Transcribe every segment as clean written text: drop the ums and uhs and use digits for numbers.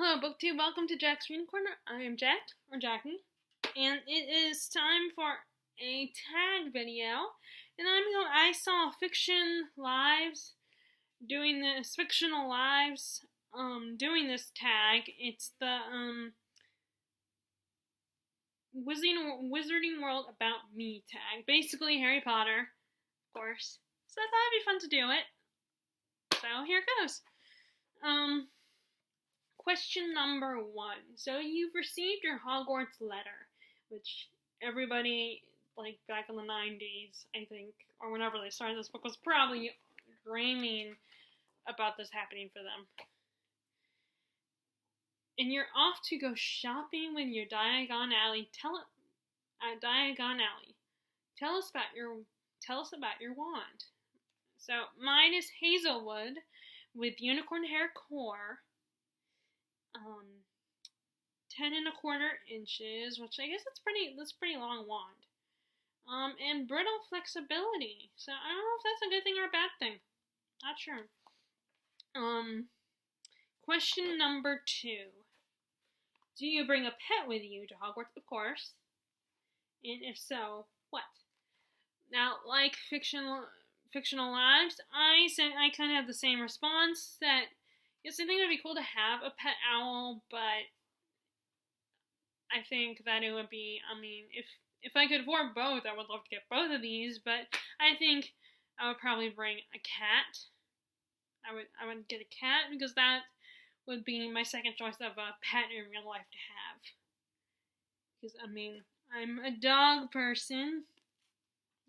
Hello, BookTube. Welcome to Jack's Reading Corner. I am Jack, or Jackie, and it is time for a tag video. And I saw Fiction Lives doing this, Fictional Lives, doing this tag. It's the, Wizarding World About Me tag. Basically, Harry Potter, of course. So I thought it'd be fun to do it. So here it goes. Question number 1. So you've received your Hogwarts letter, which everybody, like, back in the 90s, I think, or whenever they started this book, was probably dreaming about this happening for them. And you're off to go shopping with your Diagon Alley. Tell us about your wand. So mine is Hazelwood with unicorn hair core. 10 1/4 inches, which I guess that's pretty long wand. And brittle flexibility. So I don't know if that's a good thing or a bad thing. Not sure. Question number 2. Do you bring a pet with you to Hogwarts? Of course. And if so, what? Now, like fictional lives, I kind of have the same response that yes, I think it would be cool to have a pet owl, but I think that it would be, if I could afford both, I would love to get both of these, but I think I would probably bring a cat. I would get a cat because that would be my second choice of a pet in real life to have. Because, I'm a dog person.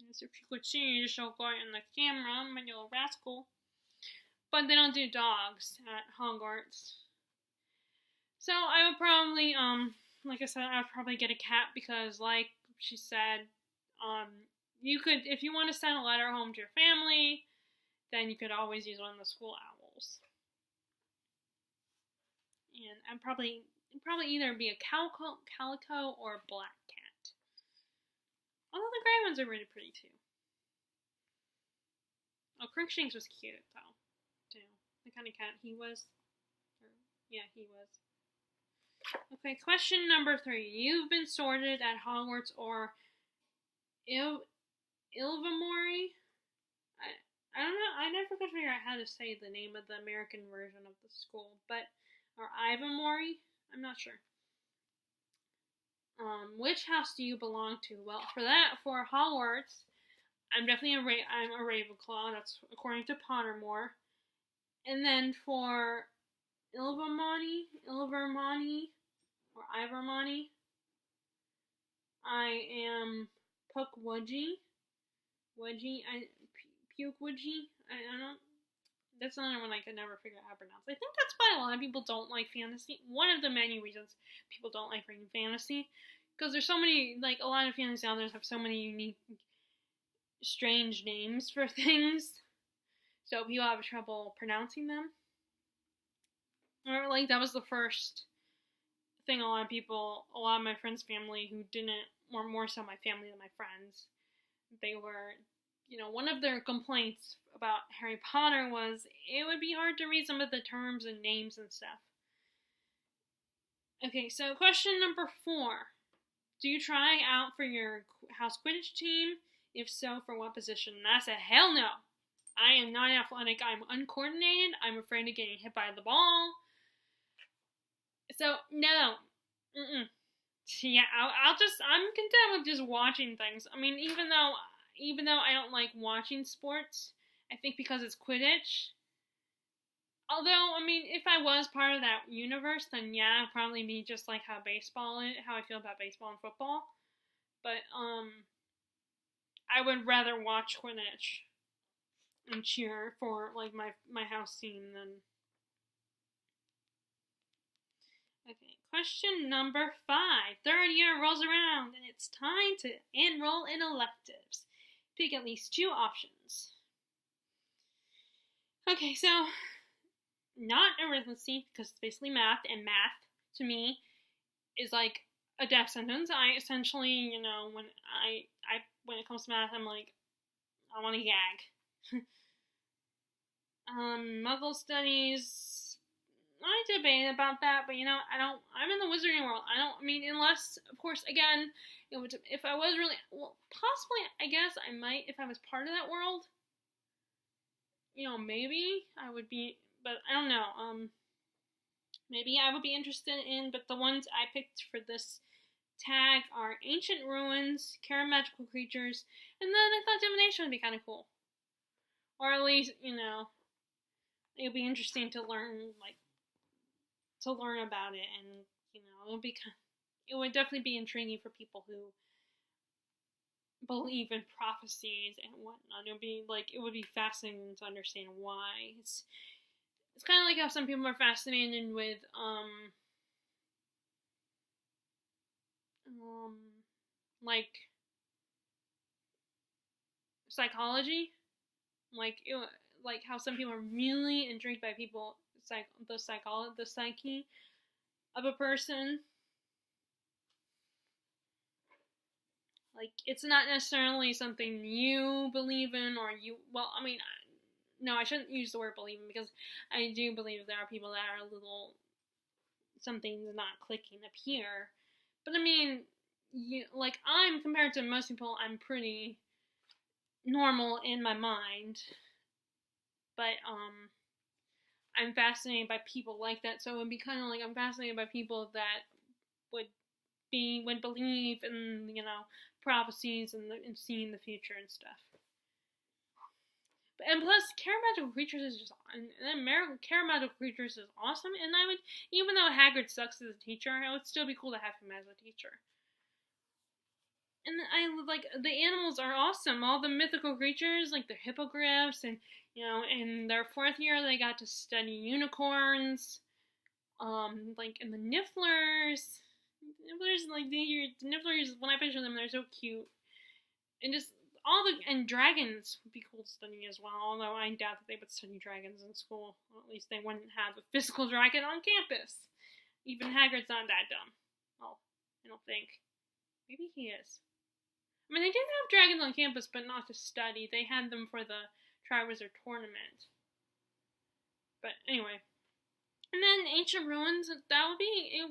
As if you could see, you just show go in the camera, my little rascal. But they don't do dogs at Hogwarts. So I would probably, like I said, I would probably get a cat because, like she said, you could, if you want to send a letter home to your family, then you could always use one of the school owls. And it'd probably either be a calico or a black cat. Although the gray ones are really pretty too. Oh, Crookshanks was cute though. The kind of cat he was. Yeah, he was. Okay, question number 3. You've been sorted at Hogwarts or Ilvermorny? I don't know. I never could figure out how to say the name of the American version of the school, or Ilvermorny? I'm not sure. Which house do you belong to? Well, for Hogwarts, I'm definitely I'm a Ravenclaw. That's according to Pottermore. And then for Ilvermorny, or Ilvermorny, I am Pukwudgie. Pukwudgie. I don't. That's another one I could never figure out how to pronounce. I think that's why a lot of people don't like fantasy. One of the many reasons people don't like reading fantasy, because there's so many, like, a lot of fantasy authors have so many unique, strange names for things. So people have trouble pronouncing them. Or, like, that was the first thing a lot of my friends' family who didn't, or more so my family than my friends, they were, one of their complaints about Harry Potter was it would be hard to read some of the terms and names and stuff. Okay, so question number 4. Do you try out for your house Quidditch team? If so, for what position? And I said, hell no. I am not athletic. I'm uncoordinated. I'm afraid of getting hit by the ball. So, no. Yeah, I'm content with just watching things. Even though I don't like watching sports, I think because it's Quidditch. Although, if I was part of that universe, then yeah, it'd probably be just like how I feel about baseball and football. But, I would rather watch Quidditch and cheer for, like, my house team than... Okay, question number 5. Third year rolls around, and it's time to enroll in electives. Pick at least 2 options. Okay, so, not arithmetic, because it's basically math, and math, to me, is like a death sentence. I essentially, when it comes to math, I'm like, I want to gag. Muggle studies, I debate about that, but I'm in the wizarding world. I mean, unless, of course, again, if I was really, well, possibly, I guess I might, if I was part of that world, maybe I would be, but I don't know, maybe I would be interested in, but the ones I picked for this tag are ancient ruins, care magical creatures, and then I thought divination would be kind of cool. Or at least, it would be interesting to learn, about it, and it would definitely be intriguing for people who believe in prophecies and whatnot. It would be fascinating to understand why. It's kind of like how some people are fascinated with like psychology, like how some people are really intrigued by the psyche of a person. Like, it's not necessarily something you believe in, or no, I shouldn't use the word believe in, because I do believe there are people that are a little, something's not clicking up here. But I mean, compared to most people, I'm pretty normal in my mind. But, I'm fascinated by people like that, so it would be kind of like I'm fascinated by people that would believe in, prophecies and seeing the future and stuff. And plus, Care Magical Creatures is just, Care Magical Creatures is awesome, and I would, even though Hagrid sucks as a teacher, it would still be cool to have him as a teacher. And the animals are awesome. All the mythical creatures, like the hippogriffs, and, in their 4th year, they got to study unicorns, and the Nifflers. The Nifflers, when I picture them, they're so cute. And just, and dragons would be cool to study as well, although I doubt that they would study dragons in school. Or at least they wouldn't have a physical dragon on campus. Even Hagrid's not that dumb. Well, I don't think. Maybe he is. I mean, they did have dragons on campus, but not to study. They had them for the Triwizard Tournament. But anyway. And then Ancient Ruins, it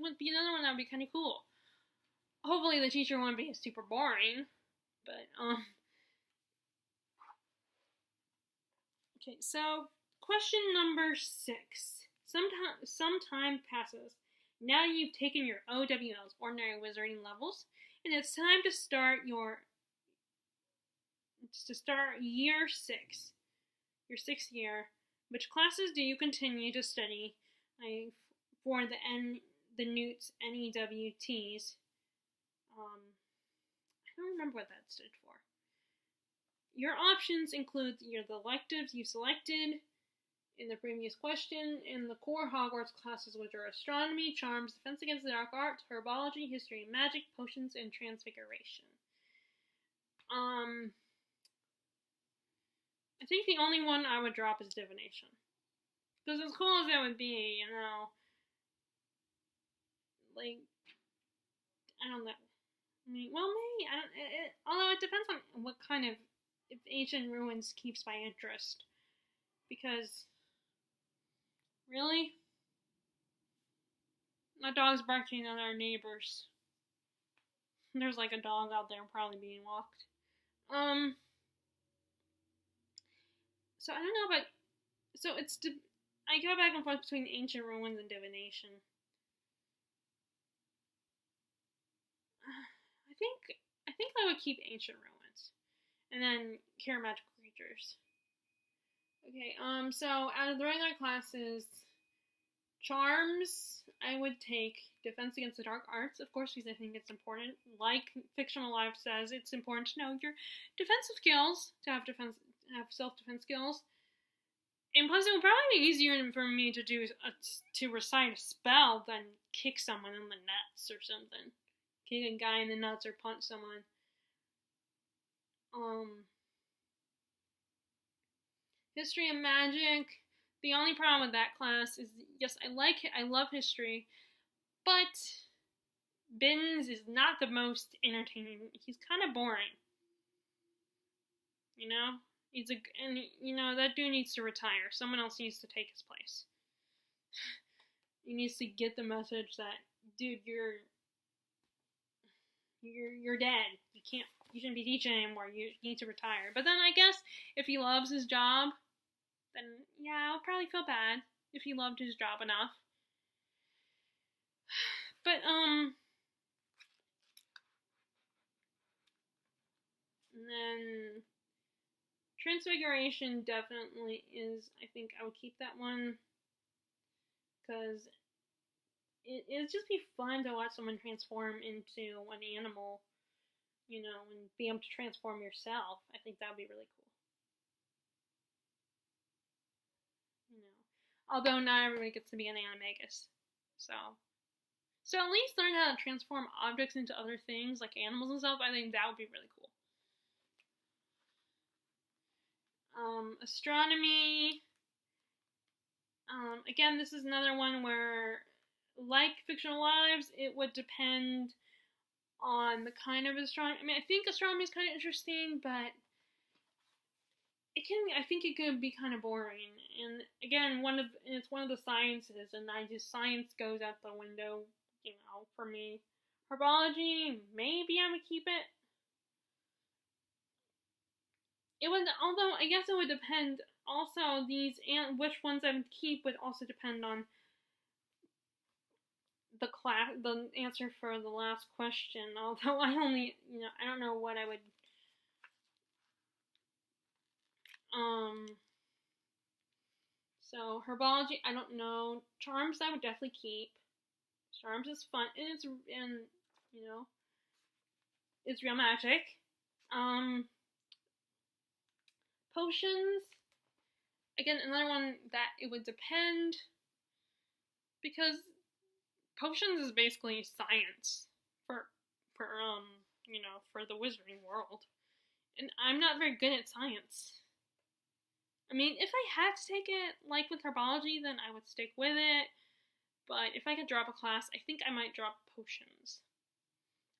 would be another one that would be kind of cool. Hopefully the teacher wouldn't be super boring. But, okay, so, question number 6. Some time passes. Now you've taken your OWLs, Ordinary Wizarding levels, and it's time to start year 6. Your 6th year. Which classes do you continue to study for the NEWTs, NEWTs? I don't remember what that stood for. Your options include the electives you selected in the previous question, and the core Hogwarts classes, which are Astronomy, Charms, Defense Against the Dark Arts, Herbology, History and Magic, Potions, and Transfiguration. I think the only one I would drop is Divination. Because as cool as that would be, I don't know. I mean, well, maybe, although it depends on what kind of, if Ancient Ruins keeps my interest. Because, really? My dog's barking at our neighbors. There's a dog out there probably being walked. So I don't know, but I go back and forth between Ancient Ruins and Divination. I think I would keep Ancient Ruins, and then Care Magical Creatures. Okay, so out of the regular classes, Charms, I would take Defense Against the Dark Arts, of course, because I think it's important. Like Fictional Life says, it's important to know your defensive skills, to have self-defense skills. And plus, it would probably be easier for me to recite a spell than kick someone in the nuts or something. Kick a guy in the nuts or punch someone. History and Magic. The only problem with that class is, yes, I love history, but Binns is not the most entertaining. He's kind of boring. That dude needs to retire. Someone else needs to take his place. he needs to get the message that, dude, you're dead. You shouldn't be teaching anymore. You need to retire. But then I guess if he loves his job, then yeah, I'll probably feel bad if he loved his job enough. But and then Transfiguration definitely is. I think I would keep that one because it'd just be fun to watch someone transform into an animal, and be able to transform yourself. I think that would be really cool. Although not everybody gets to be an animagus, so at least learn how to transform objects into other things like animals and stuff. I think that would be really cool. Astronomy. Again, this is another one where, like Fictional Lives, it would depend on the kind of astronomy. I mean, I think astronomy is kind of interesting, but I think it could be kind of boring. And again, it's one of the sciences, and science goes out the window, for me. Herbology, maybe I would keep it. Although I guess it would depend. Also, which ones I would keep would also depend on the answer for the last question. Although I don't know what I would. So herbology, I don't know. Charms, I would definitely keep. Charms is fun, and it's real magic. Potions, again, another one that it would depend, because potions is basically science for the wizarding world, and I'm not very good at science. I mean, if I had to take it, like with herbology, then I would stick with it. But if I could drop a class, I think I might drop potions.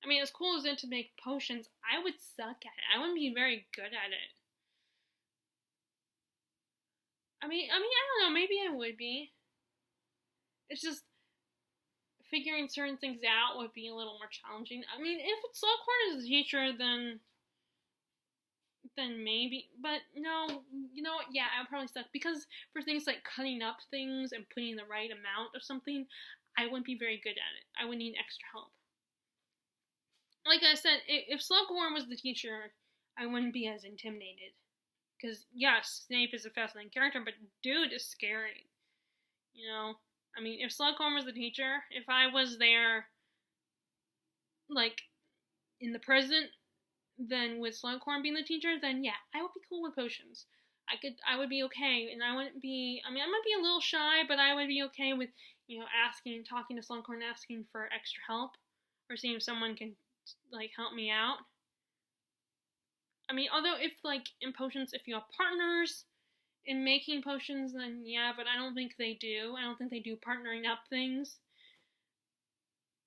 I mean, as cool as it to make potions, I would suck at it. I wouldn't be very good at it. I mean, I don't know. Maybe I would be. It's just figuring certain things out would be a little more challenging. I mean, if Slughorn is a teacher, then maybe. But no, you know what? Yeah, I would probably suck, because for things like cutting up things and putting the right amount of something, I wouldn't be very good at it. I would need extra help. Like I said, if Slughorn was the teacher, I wouldn't be as intimidated. Because, yes, Snape is a fascinating character, but dude is scary. I mean, if Slughorn was the teacher, if I was there, like, in the present, then with Slughorn being the teacher, then yeah, I would be cool with potions. I would be okay, and I wouldn't be, I might be a little shy, but I would be okay with, talking to Slughorn, asking for extra help, or seeing if someone can, help me out. I mean, although if, in potions, if you have partners in making potions, then yeah, but I don't think they do. I don't think they do partnering up things.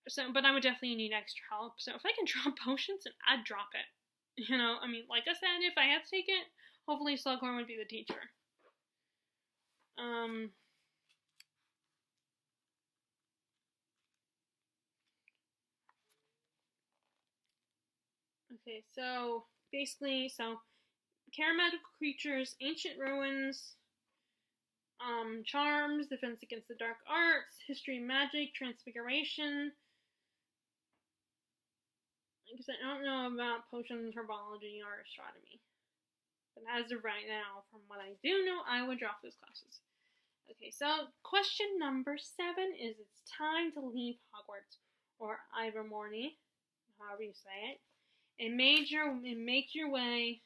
So, but I would definitely need extra help. So if I can drop potions, then I'd drop it. I mean, like I said, if I had to take it, hopefully Slughorn would be the teacher. Okay, so basically, Charismatical Creatures, Ancient Ruins, Charms, Defense Against the Dark Arts, History and Magic, Transfiguration. Because I don't know about potions, herbology, or astronomy. But as of right now, from what I do know, I would drop those classes. Okay, so question number 7 is, it's time to leave Hogwarts, or Ilvermorny, however you say it, and make your way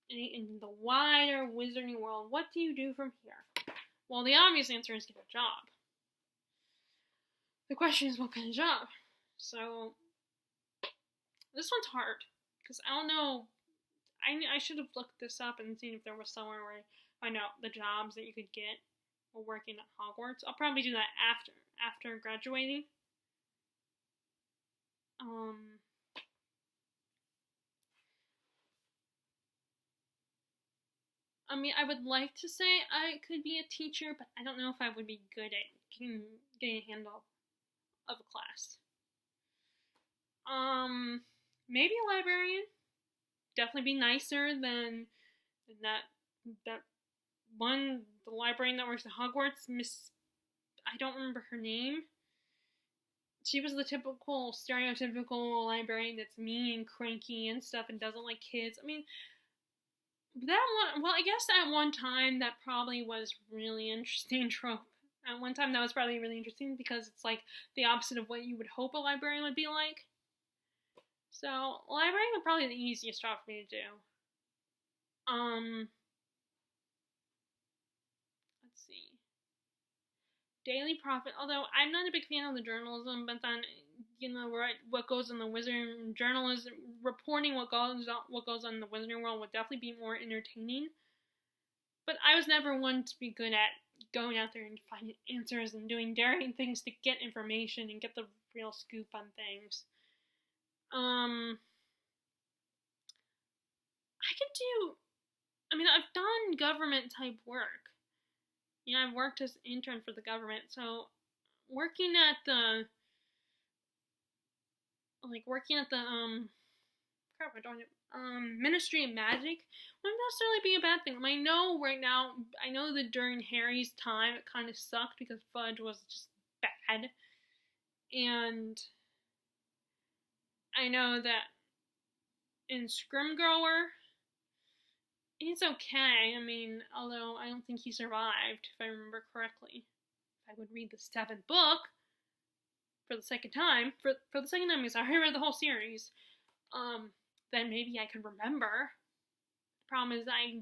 in the wider wizarding world. What do you do from here? Well, the obvious answer is get a job. The question is, what kind of job? So, this one's hard, because I don't know. I should have looked this up and seen if there was somewhere where I find out the jobs that you could get while working at Hogwarts. I'll probably do that after graduating. I mean, I would like to say I could be a teacher, but I don't know if I would be good at getting a handle of a class. Maybe a librarian. Definitely be nicer than that one, the librarian that works at Hogwarts, Miss, I don't remember her name. She was the typical, stereotypical librarian that's mean and cranky and stuff and doesn't like kids. I mean, that one, well, I guess at one time that probably was really interesting trope. At one time that was probably really interesting because it's like the opposite of what you would hope a librarian would be like. So, librarian would probably be the easiest job for me to do. Let's see. Daily Prophet, although I'm not a big fan of the journalism, but then, what goes in the Wizarding journalism, reporting what goes on in the Wizarding world would definitely be more entertaining. But I was never one to be good at going out there and finding answers and doing daring things to get information and get the real scoop on things. I've done government type work. I've worked as an intern for the government, so working at the Ministry of Magic wouldn't necessarily be a bad thing. I know that during Harry's time it kind of sucked because Fudge was just bad, and I know that in Scrimgeour, he's okay. Although I don't think he survived, if I remember correctly. If I would read the 7th book for the second time, because I read the whole series, then maybe I could remember. The problem is I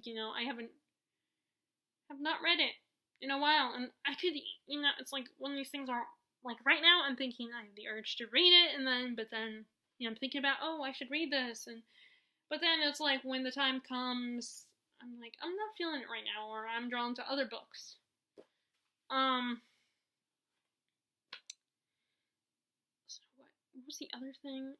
have not read it in a while, and I could, it's like one of these things are, like right now I'm thinking I have the urge to read it, but then, I'm thinking about, I should read this, but then it's like when the time comes, I'm like, I'm not feeling it right now, or I'm drawn to other books. So what was the other thing?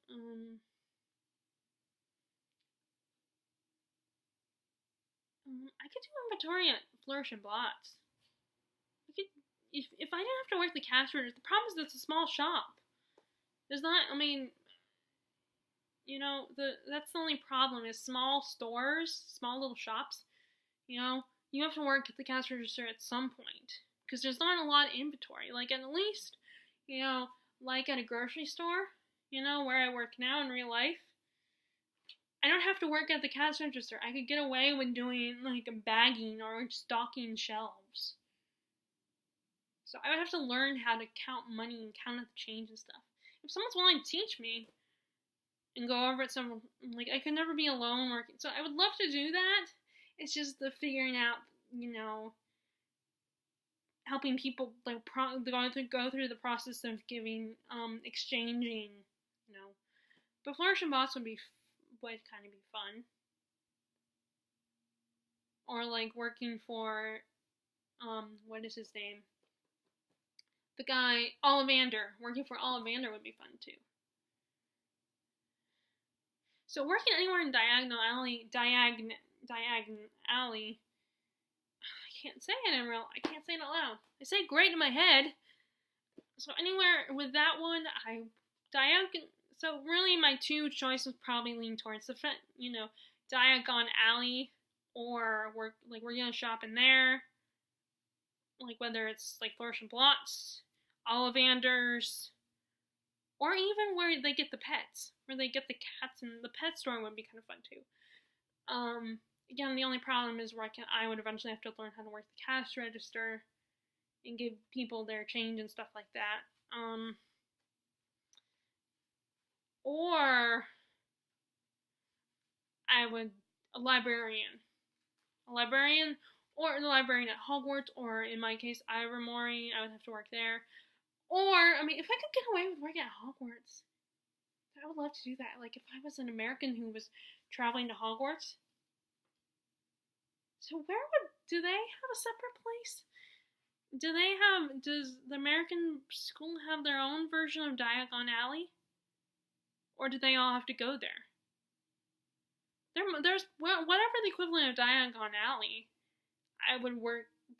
I could do inventory at Flourish and Blotts. If I didn't have to work the cash register, the problem is that it's a small shop. There's not, that's the only problem is small stores, small little shops. You have to work at the cash register at some point because there's not a lot of inventory. Like at least, like at a grocery store, where I work now in real life, I don't have to work at the cash register. I could get away with doing like bagging or stocking shelves. So I would have to learn how to count money and count up the change and stuff. If someone's willing to teach me and go over it, I could never be alone working. So I would love to do that. It's just the figuring out, helping people go through the process of giving, exchanging, But Flourish and Blotts would kind of be fun. Or like working for, what is his name? The guy, Ollivander. Working for Ollivander would be fun too. So working anywhere in Diagon Alley, I can't say it I can't say it out loud. I say great in my head. So anywhere with that one, so really my two choices probably lean towards the Diagon Alley, or we're gonna shop in there. Like whether it's like Flourish and Blotts, Ollivander's, or even where they get the pets, where they get the cats, and the pet store would be kind of fun too. Again, the only problem is where I would eventually have to learn how to work the cash register and give people their change and stuff like that. Or a librarian, or the librarian at Hogwarts, or in my case, Ilvermorny. I would have to work there. Or, if I could get away with working at Hogwarts, I would love to do that. Like, if I was an American who was traveling to Hogwarts. So do they have a separate place? Does the American school have their own version of Diagon Alley? Or do they all have to go there? There's whatever the equivalent of Diagon Alley,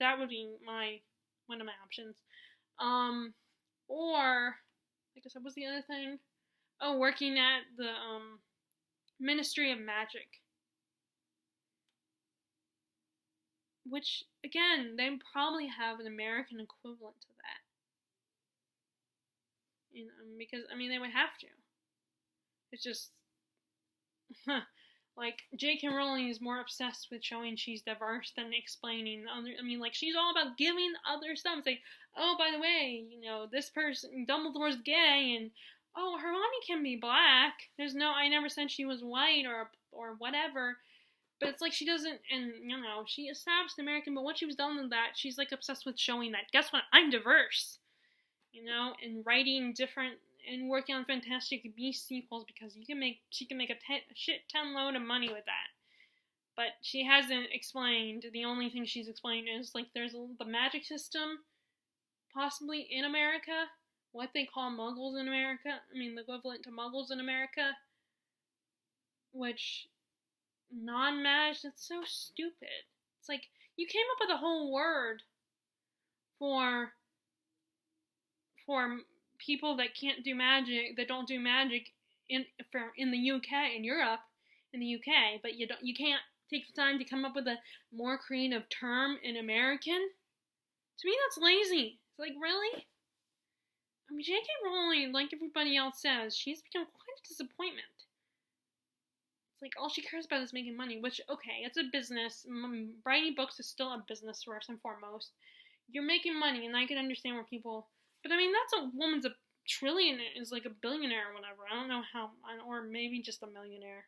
that would be one of my options. Or, like I said, what's the other thing? Oh, working at the, Ministry of Magic. Which, again, they probably have an American equivalent to that. You know, because, I mean, they would have to. It's just, like, J.K. Rowling is more obsessed with showing she's diverse than explaining other. I mean, like, she's all about giving other stuff. Saying, oh, by the way, you know, this person, Dumbledore's gay, and oh, Hermione can be black. There's no, I never said she was white or whatever. But it's like she doesn't, and, you know, she established American, but once she was done with that, she's, like, obsessed with showing that, guess what, I'm diverse. You know, and writing different, and working on Fantastic Beasts sequels, because she can make a shit ton load of money with that. But she hasn't explained, the only thing she's explained is, like, there's the magic system, possibly in America, what they call muggles in America, I mean, the equivalent to muggles in America, which, non-mag, that's so stupid. It's like, you came up with a whole word for people that can't do magic, that don't do magic in the UK, in Europe, in the UK, but you can't take the time to come up with a more creative term in American. To me, that's lazy. It's like, really? I mean, J.K. Rowling, like everybody else says, she's become quite a disappointment. It's like, all she cares about is making money, which, okay, it's a business. Writing books is still a business first and foremost. You're making money, and I can understand where people... But, I mean, that's a woman's a trillionaire, is like a billionaire or whatever. I don't know how, or maybe just a millionaire.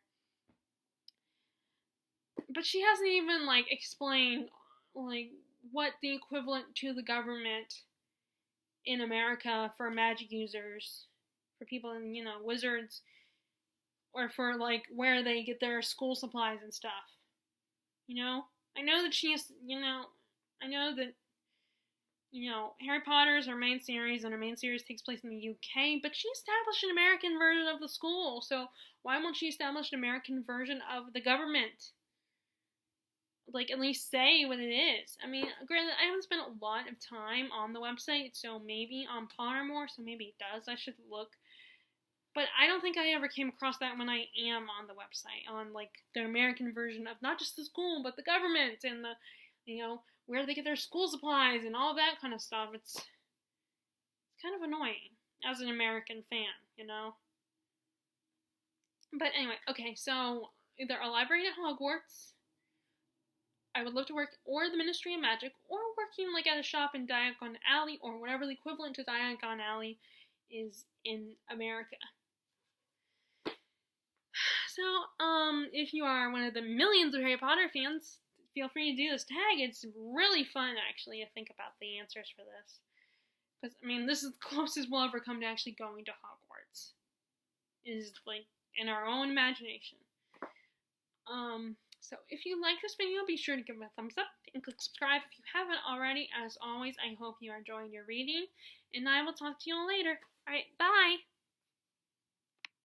But she hasn't even, like, explained, like, what the equivalent to the government in America for magic users, for people in, you know, wizards, or for, like, where they get their school supplies and stuff. You know? I know that she is, you know, Harry Potter is her main series, and her main series takes place in the UK, but she established an American version of the school, so why won't she establish an American version of the government? Like, at least say what it is. I mean, granted, I haven't spent a lot of time on the website, so maybe on Pottermore, so maybe it does, I should look. But I don't think I ever came across that when I am on the website, on, like, the American version of not just the school, but the government, and the, you know, where they get their school supplies and all that kind of stuff. It's kind of annoying as an American fan, you know? But anyway, okay, so either a library at Hogwarts, I would love to work, or the Ministry of Magic, or working, like, at a shop in Diagon Alley, or whatever the equivalent to Diagon Alley is in America. So, if you are one of the millions of Harry Potter fans, feel free to do this tag. It's really fun, actually, to think about the answers for this. Because, I mean, this is the closest we'll ever come to actually going to Hogwarts. Is, like, in our own imagination. So if you like this video, be sure to give it a thumbs up and click subscribe if you haven't already. As always, I hope you are enjoying your reading, and I will talk to you all later. Alright, bye!